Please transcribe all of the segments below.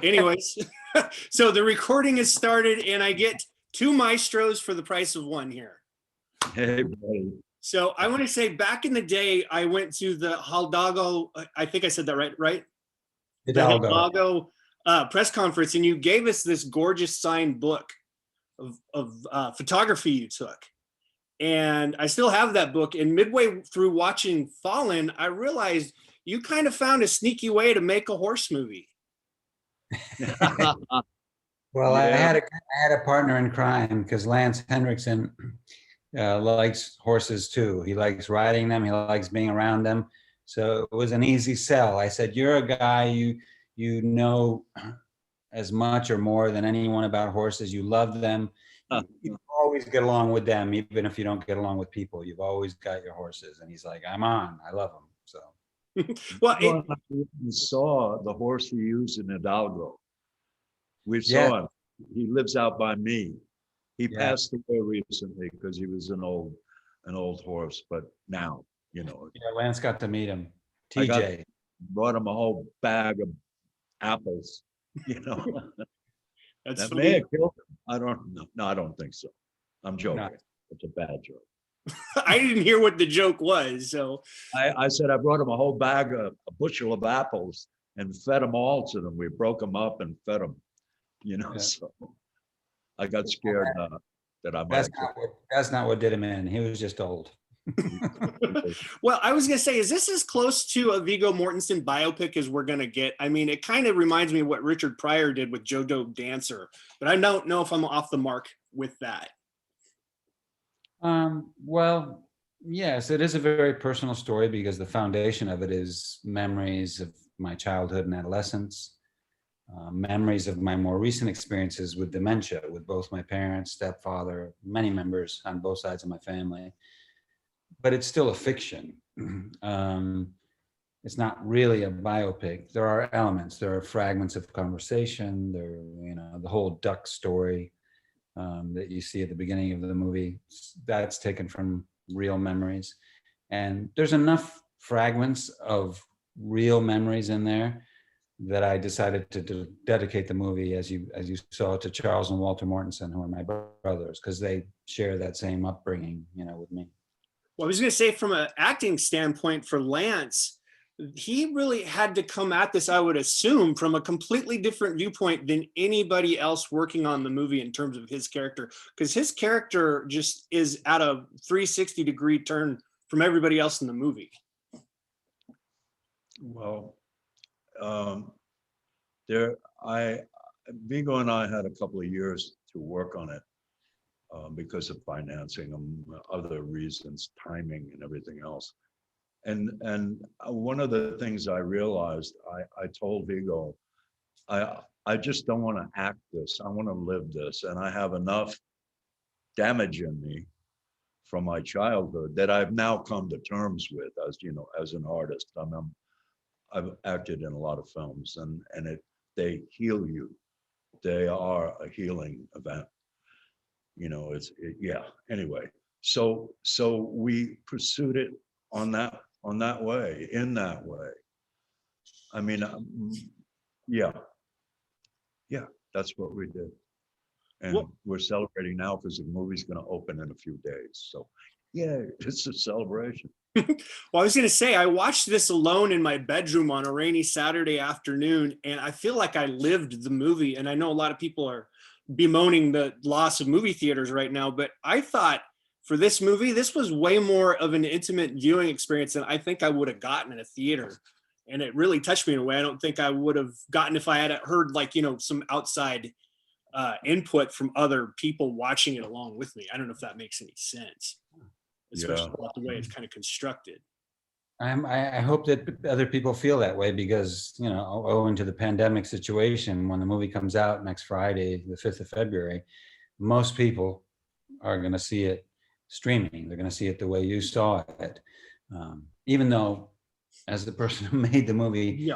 Anyways, so the recording has started and I get 2 maestros for the price of 1 here. Hey, buddy. So I want to say back in the day, I went to the Hidalgo, I think I said that right? The Hidalgo press conference, and you gave us this gorgeous signed book of photography you took. And I still have that book. And midway through watching Fallen, I realized you kind of found a sneaky way to make a horse movie. Well, I had a partner in crime because Lance Henriksen likes horses too. He likes riding them. He likes being around them. So it was an easy sell. I said, "You're a guy, you know as much or more than anyone about horses. You love them. You always get along with them, even if you don't get along with people. You've always got your horses." And he's like, "I'm on. I love them." So. Well, we saw the horse he used in Hidalgo. We saw him. He lives out by me. He passed away recently because he was an old horse, but now, you know. Yeah, Lance got to meet him. TJ brought him a whole bag of apples, you know. That funny. may have killed him. I don't know. No, I don't think so. I'm joking. No. It's a bad joke. I didn't hear what the joke was, so. I said I brought him a whole bag of a bushel of apples and fed them all to them. We broke them up and fed them, you know. Yeah. So I got scared that I might. That's not what did him in. He was just old. Well, I was gonna say, is this as close to a Viggo Mortensen biopic as we're gonna get? I mean, it kind of reminds me of what Richard Pryor did with Jodo Dancer, but I don't know if I'm off the mark with that. Well, yes, it is a very personal story because the foundation of it is memories of my childhood and adolescence, memories of my more recent experiences with dementia, with both my parents, stepfather, many members on both sides of my family. But it's still a fiction. It's not really a biopic. There are elements, there are fragments of conversation, there, you know, the whole duck story that you see at the beginning of the movie, that's taken from real memories. And there's enough fragments of real memories in there that I decided to dedicate the movie, as you saw, to Charles and Walter Mortensen, who are my brothers, because they share that same upbringing, you know, with me. Well, I was going to say, from an acting standpoint for Lance, he really had to come at this, I would assume, from a completely different viewpoint than anybody else working on the movie in terms of his character, because his character just is at a 360-degree turn from everybody else in the movie. Well, Viggo and I had a couple of years to work on it because of financing and other reasons, timing and everything else. And one of the things I realized, I told Viggo, I just don't want to act this. I want to live this. And I have enough damage in me from my childhood that I've now come to terms with, as you know, as an artist. I've acted in a lot of films, and they heal you. They are a healing event. You know, anyway. So we pursued it in that way. I mean, that's what we did. And we're celebrating now because the movie's going to open in a few days. So yeah, it's a celebration. Well, I was going to say, I watched this alone in my bedroom on a rainy Saturday afternoon, and I feel like I lived the movie. And I know a lot of people are bemoaning the loss of movie theaters right now, but I thought for this movie, this was way more of an intimate viewing experience than I think I would have gotten in a theater. And it really touched me in a way I don't think I would have gotten if I had heard, like, you know, some outside input from other people watching it along with me. I don't know if that makes any sense, especially the way it's kind of constructed. I hope that other people feel that way because, you know, owing to the pandemic situation, when the movie comes out next Friday, the 5th of February, most people are going to see it streaming. They're going to see it the way you saw it. Even though, as the person who made the movie,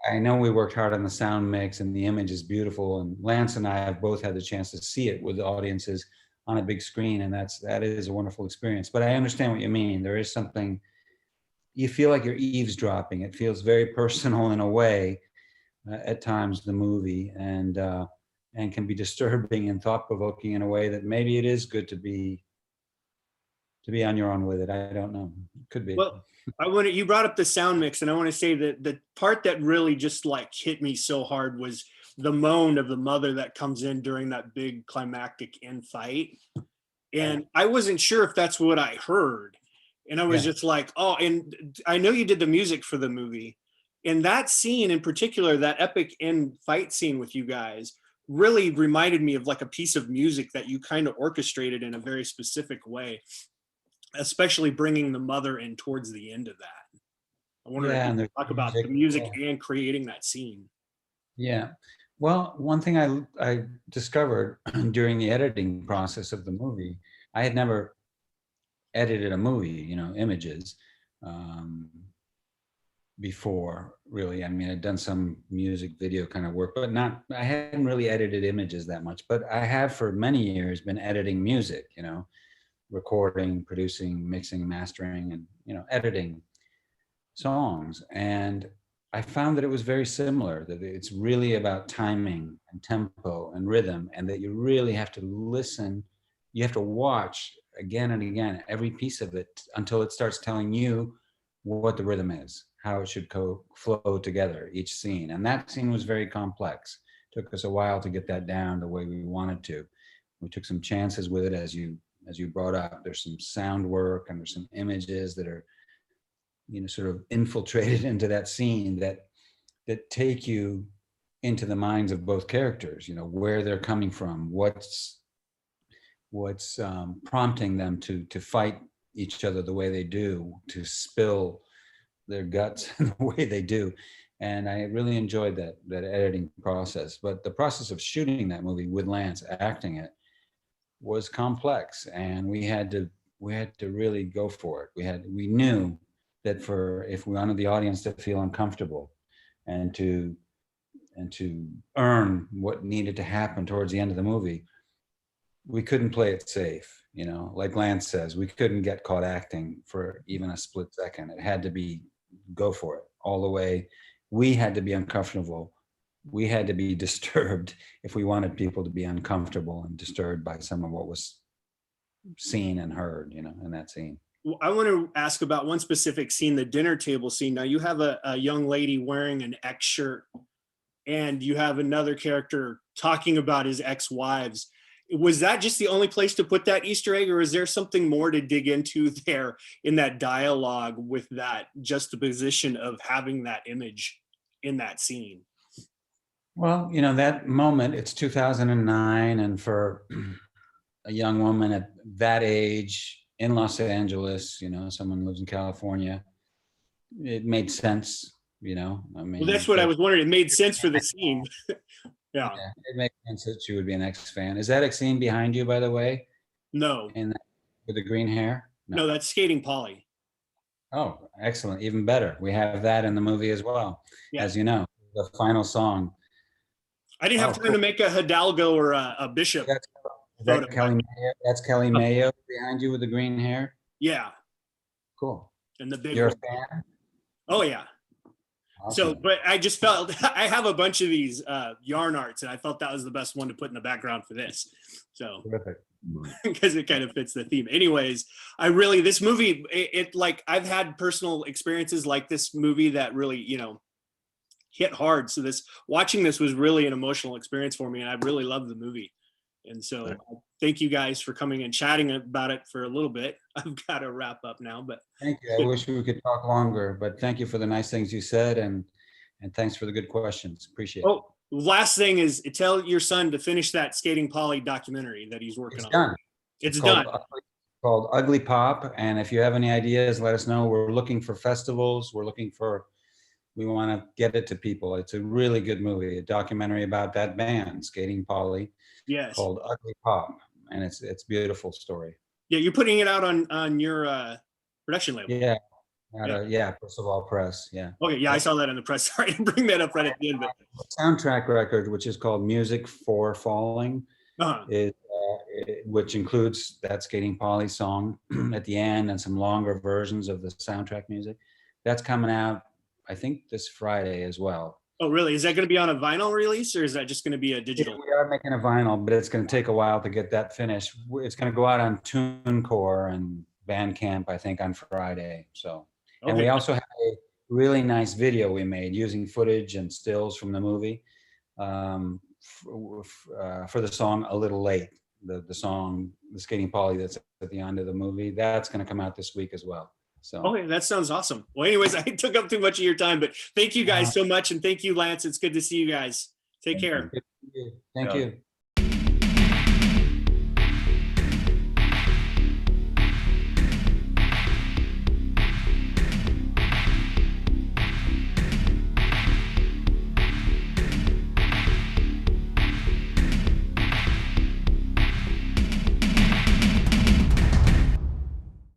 I know we worked hard on the sound mix and the image is beautiful. And Lance and I have both had the chance to see it with the audiences on a big screen. And that is a wonderful experience. But I understand what you mean. There is something, you feel like you're eavesdropping. It feels very personal in a way at times, the movie, and can be disturbing and thought provoking in a way that maybe it is good to be on your own with it. I don't know. Could be. Well, you brought up the sound mix, and I want to say that the part that really just like hit me so hard was the moan of the mother that comes in during that big climactic end fight. And I wasn't sure if that's what I heard. And I was just like, oh, and I know you did the music for the movie. And that scene in particular, that epic end fight scene with you guys, really reminded me of like a piece of music that you kind of orchestrated in a very specific way, especially bringing the mother in towards the end of that. I wonder if you could talk about the music and creating that scene. Yeah. Well, one thing I discovered during the editing process of the movie, I had never edited a movie, images, before, really. I mean, I'd done some music video kind of work, but I hadn't really edited images that much. But I have for many years been editing music, recording, producing, mixing, mastering, and, editing songs. And I found that it was very similar, that it's really about timing and tempo and rhythm, and that you really have to listen. You have to watch again and again every piece of it until it starts telling you what the rhythm is, how it should flow together, each scene. And that scene was very complex. It took us a while to get that down the way we wanted to. We took some chances with it, as you brought up. There's some sound work and there's some images that are sort of infiltrated into that scene that take you into the minds of both characters, where they're coming from, what's prompting them to fight each other the way they do, to spill their guts the way they do. And I really enjoyed that editing process. But the process of shooting that movie with Lance acting it was complex, and we had to really go for it. We knew that if we wanted the audience to feel uncomfortable and to earn what needed to happen towards the end of the movie, we couldn't play it safe. Like Lance says, we couldn't get caught acting for even a split second. It had to be go for it all the way. We had to be uncomfortable. We had to be disturbed if we wanted people to be uncomfortable and disturbed by some of what was seen and heard, in that scene. Well, I want to ask about one specific scene, the dinner table scene. Now you have a young lady wearing an X shirt, and you have another character talking about his ex-wives. Was that just the only place to put that Easter egg, or is there something more to dig into there in that dialogue with that juxtaposition of having that image in that scene? Well, that moment, it's 2009, and for a young woman at that age in Los Angeles, someone who lives in California, it made sense, I mean. Well, that's what I was wondering. It made sense for the scene. Yeah, it makes sense that she would be an X fan. Is that a scene behind you, by the way? No. With the green hair? No, that's Skating Polly. Oh, excellent. Even better. We have that in the movie as well. Yeah. As you know, the final song. I didn't have time to make a Hidalgo or a Bishop. That's Kelly Mayo. That's Kelly Mayo behind you with the green hair? Yeah. Cool. And the big You're a fan? Oh, yeah. Awesome. So, but I just felt, I have a bunch of these yarn arts, and I felt that was the best one to put in the background for this. So, terrific. Because it kind of fits the theme. Anyways, this movie, it like, I've had personal experiences like this movie that really, hit hard. So watching this was really an emotional experience for me, and I really loved the movie. And so thank you guys for coming and chatting about it for a little bit. I've got to wrap up now, but thank you. I wish we could talk longer, but thank you for the nice things you said, and thanks for the good questions. Appreciate it. Oh, last thing is tell your son to finish that Skating Polly documentary that he's working on. Done. It's done. Called Ugly Pop. And if you have any ideas, let us know. We're looking for festivals. We want to get it to people. It's a really good movie, a documentary about that band, Skating Polly. Yes. Called Ugly Pop, and it's a beautiful story. Yeah, you're putting it out on your production label. Yeah, First of All Press. Yeah. Okay, yeah, I saw that in the press. Sorry to bring that up right at the end. But soundtrack record, which is called Music for Falling, which includes that Skating Polly song at the end and some longer versions of the soundtrack music. That's coming out, I think, this Friday as well. Oh, really? Is that going to be on a vinyl release, or is that just going to be a digital? We are making a vinyl, but it's going to take a while to get that finished. It's going to go out on TuneCore and Bandcamp, I think, on Friday. So, and we Okay. also have a really nice video we made using footage and stills from the movie for the song "A Little Late." The song, the Skating Polly, that's at the end of the movie. That's going to come out this week as well. So. Okay, that sounds awesome. Well, anyways, I took up too much of your time, but thank you guys so much, and thank you, Lance. It's good to see you guys. Take care. Thank Yeah. you.